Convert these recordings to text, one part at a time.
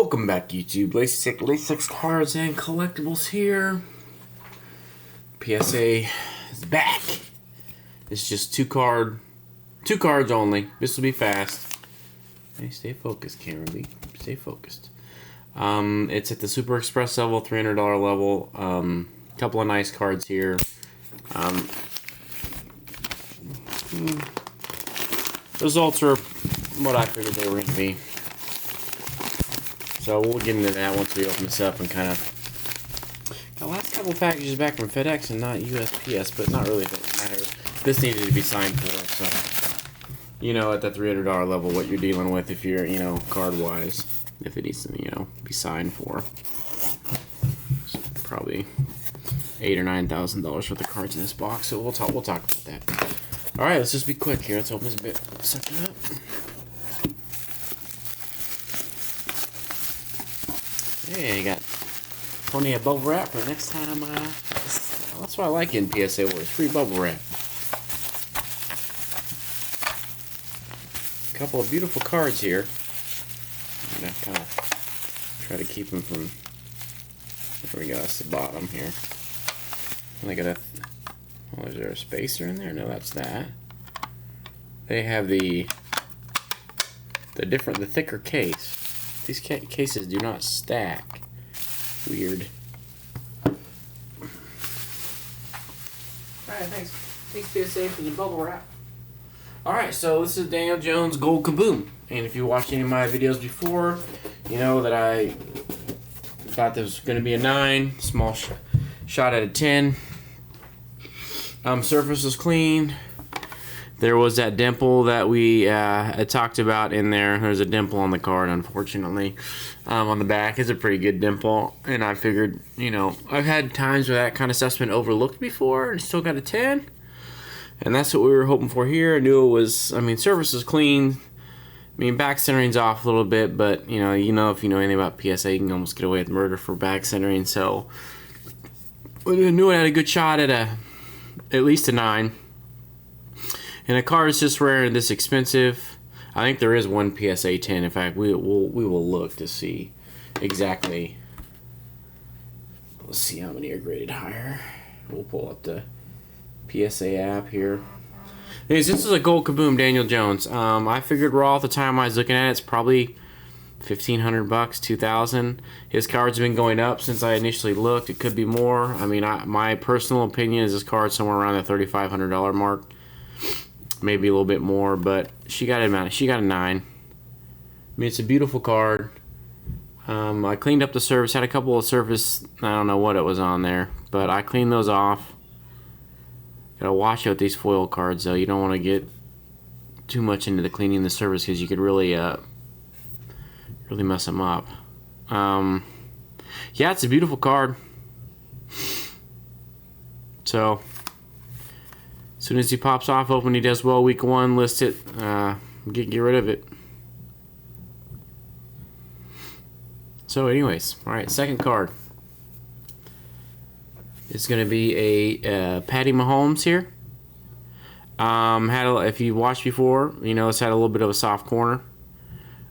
Welcome back, YouTube. Lasix cards and collectibles here. PSA is back. It's just two cards only. This will be fast. Hey, stay focused, Cameron B. Stay focused. It's at the Super Express level, $300 level. Couple of nice cards here. Results are what I figured they were going to be. So we'll get into that once we open this up and kind of... The last couple packages back from FedEx and not USPS, but not really if it matters. This needed to be signed for, so... You know, at the $300 level, what you're dealing with if you're, card-wise. If it needs to, be signed for. So probably $8,000 or $9,000 worth of cards in this box, so we'll talk about that. Alright, let's just be quick here. Let's open this bit. Suck it up. Hey, you got plenty of bubble wrap for next time. That's why I like it in PSA Wars. Free bubble wrap. A couple of beautiful cards here. I'm gonna kind of try to keep them from. There we go. That's the bottom here. Look at that. Oh, is there a spacer in there? No, that's that. They have the thicker case. These cases do not stack. Weird. Alright, thanks. Thanks PSA for the bubble wrap. Alright, so this is Daniel Jones Gold Kaboom. And if you watched any of my videos before, you know that I thought this was going to be a 9. Small shot at a 10. Surface was clean. There was that dimple that we had talked about in there. There's a dimple on the card, unfortunately. On the back is a pretty good dimple. And I figured, I've had times where that kind of stuff's been overlooked before and still got a 10. And that's what we were hoping for here. I knew it was, surface is clean. Back centering's off a little bit, but, if you know anything about PSA, you can almost get away with murder for back centering. So, I knew it had a good shot at at least a 9. And a card is just rare and this expensive. I think there is one PSA 10. In fact, we will look to see exactly. Let's see how many are graded higher. We'll pull up the PSA app here. Anyways, this is a Gold Kaboom Daniel Jones. I figured raw at the time I was looking at it, it's probably $1,500, $2,000. His cards have been going up since I initially looked. It could be more. My personal opinion is this card somewhere around the $3,500 mark. Maybe a little bit more, but she got a 9. It's a beautiful card. I cleaned up the surface, had a couple of surface, I don't know what it was on there, but I cleaned those off. Gotta watch out these foil cards though. You don't want to get too much into the cleaning the surface because you could really mess them up. Yeah, it's a beautiful card. So as soon as he pops off open, he does well week 1, list it, get rid of it. So anyways, alright, second card. It's going to be a Patty Mahomes here. If you watched before, it's had a little bit of a soft corner.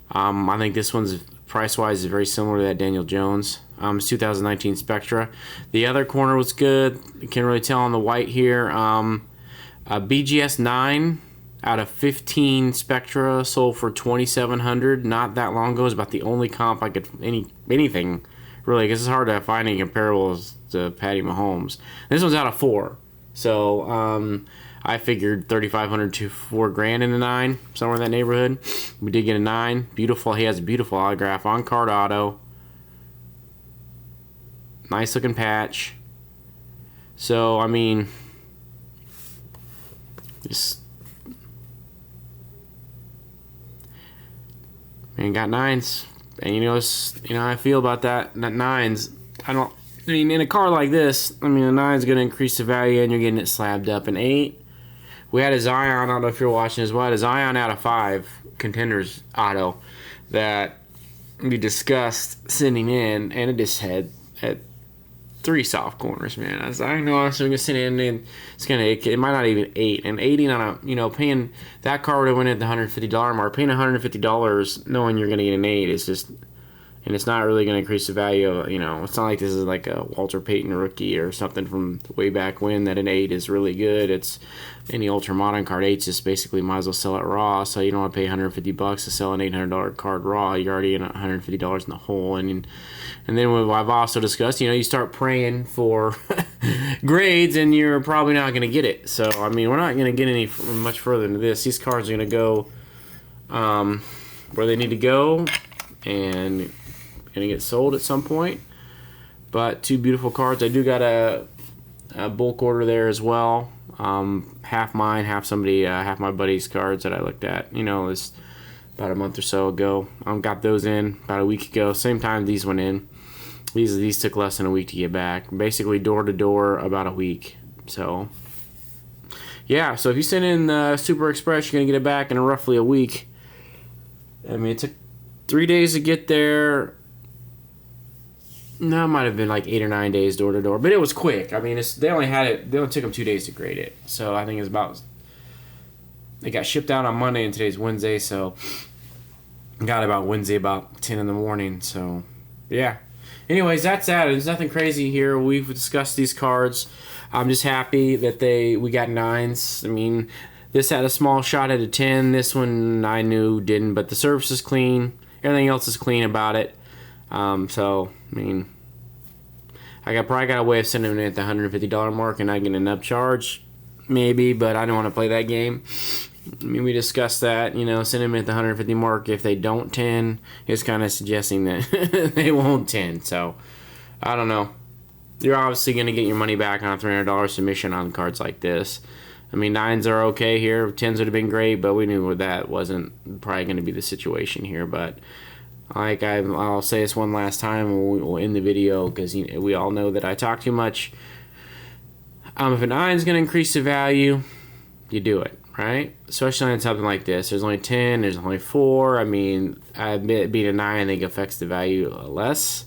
I think this one's price-wise is very similar to that Daniel Jones. It's 2019 Spectra. The other corner was good. You can't really tell on the white here. BGS 9 out of 15 Spectra sold for $2,700 not that long ago. Is about the only comp I could anything really, because it's hard to find any comparables to Patty Mahomes. This one's out of 4, so I figured $3,500 to $4,000 in a 9, somewhere in that neighborhood. We did get a 9. Beautiful. He has a beautiful autograph on card auto. Nice looking patch. So just got 9s, and how I feel about that 9s. In a car like this, a 9's gonna increase the value, and you're getting it slabbed up. An 8, we had a Zion. I don't know if you're watching as well. A Zion out of 5 contenders auto that we discussed sending in, and it just had 3 soft corners, man. I know I was going to sit in and it might not even 8. And 80 on a, paying, that car would have went at the $150 mark. Paying $150 knowing you're going to get an 8 is just And it's not really going to increase the value of, you know, it's not like this is like a Walter Payton rookie or something from way back when that an 8 is really good. It's any ultra modern card. 8's just basically might as well sell it raw. So you don't want to pay $150 to sell an $800 card raw. You're already in $150 in the hole. And then what I've also discussed, you know, you start praying for grades and you're probably not going to get it. So, I mean, we're not going to get any much further into this. These cards are going to go where they need to go and going to get sold at some point. But two beautiful cards. I do got a bulk order there as well. Half mine, half somebody, half my buddy's cards that I looked at. You know, this about a month or so ago. Got those in about a week ago. Same time these went in. These took less than a week to get back. Basically door to door about a week. So yeah. So if you send in Super Express, you're gonna get it back in roughly a week. I mean, it took 3 days to get there. No, it might have been like 8 or 9 days door to door, but it was quick. I mean, they only took them 2 days to grade it. So I think it's about. It got shipped out on Monday and today's Wednesday, so got about Wednesday about 10 in the morning. So yeah. Anyways, that's that. There's nothing crazy here. We've discussed these cards. I'm just happy that we got 9s. I mean, this had a small shot at a 10. This one I knew didn't, but the surface is clean. Everything else is clean about it. So, I mean, I probably got a way of sending it at the $150 mark and I get an upcharge, maybe, but I don't want to play that game. I mean, we discussed that, you know, send them at the 150 mark. If they don't 10, it's kind of suggesting that they won't 10. So, I don't know. You're obviously going to get your money back on a $300 submission on cards like this. I mean, 9s are okay here. 10s would have been great, but we knew that wasn't probably going to be the situation here. But like I'll say this one last time, and we'll end the video because we all know that I talk too much. If a 9 is going to increase the value, you do it, right? Especially on something like this. There's only 10, there's only 4. I mean, I admit being a 9, I think affects the value less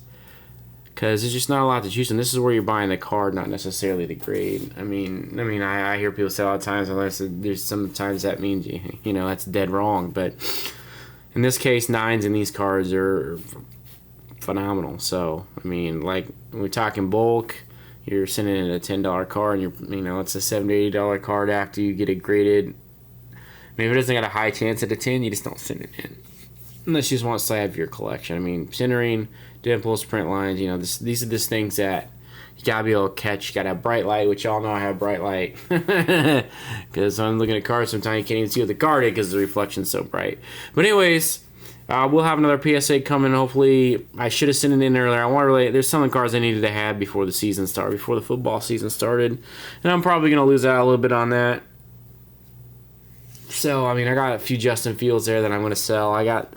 because there's just not a lot to choose from. This is where you're buying the card, not necessarily the grade. I mean, I hear people say all the time, unless there's sometimes that means you know that's dead wrong, but. In this case, 9s in these cards are phenomenal. So, I mean, like, when we're talking bulk, you're sending in a $10 card, and it's a $70, $80 card after you get it graded. I mean, if it doesn't got a high chance at a 10, you just don't send it in. Unless you just want to slab your collection. I mean, centering, dimples, print lines, you know, these are just things that you gotta be able to catch. You gotta have bright light, which y'all know I have bright light. Because I'm looking at cards, sometimes you can't even see what the card is because the reflection's so bright. But anyways, we'll have another PSA coming. Hopefully, I should have sent it in earlier. There's some of the cards I needed to have before the season started, before the football season started. And I'm probably gonna lose out a little bit on that. So, I mean, I got a few Justin Fields there that I'm gonna sell. I got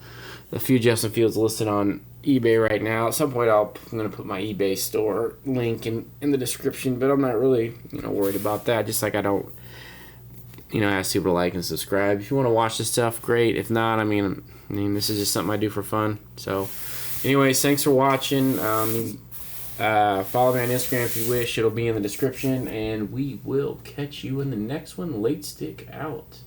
a few Justin Fields listed on eBay right now. At some point, I'm going to put my eBay store link in the description, but I'm not really, worried about that. Just like I don't, ask people to like and subscribe. If you want to watch this stuff, great. If not, I mean, this is just something I do for fun. So, anyways, thanks for watching. Follow me on Instagram if you wish. It'll be in the description, and we will catch you in the next one. Late stick out.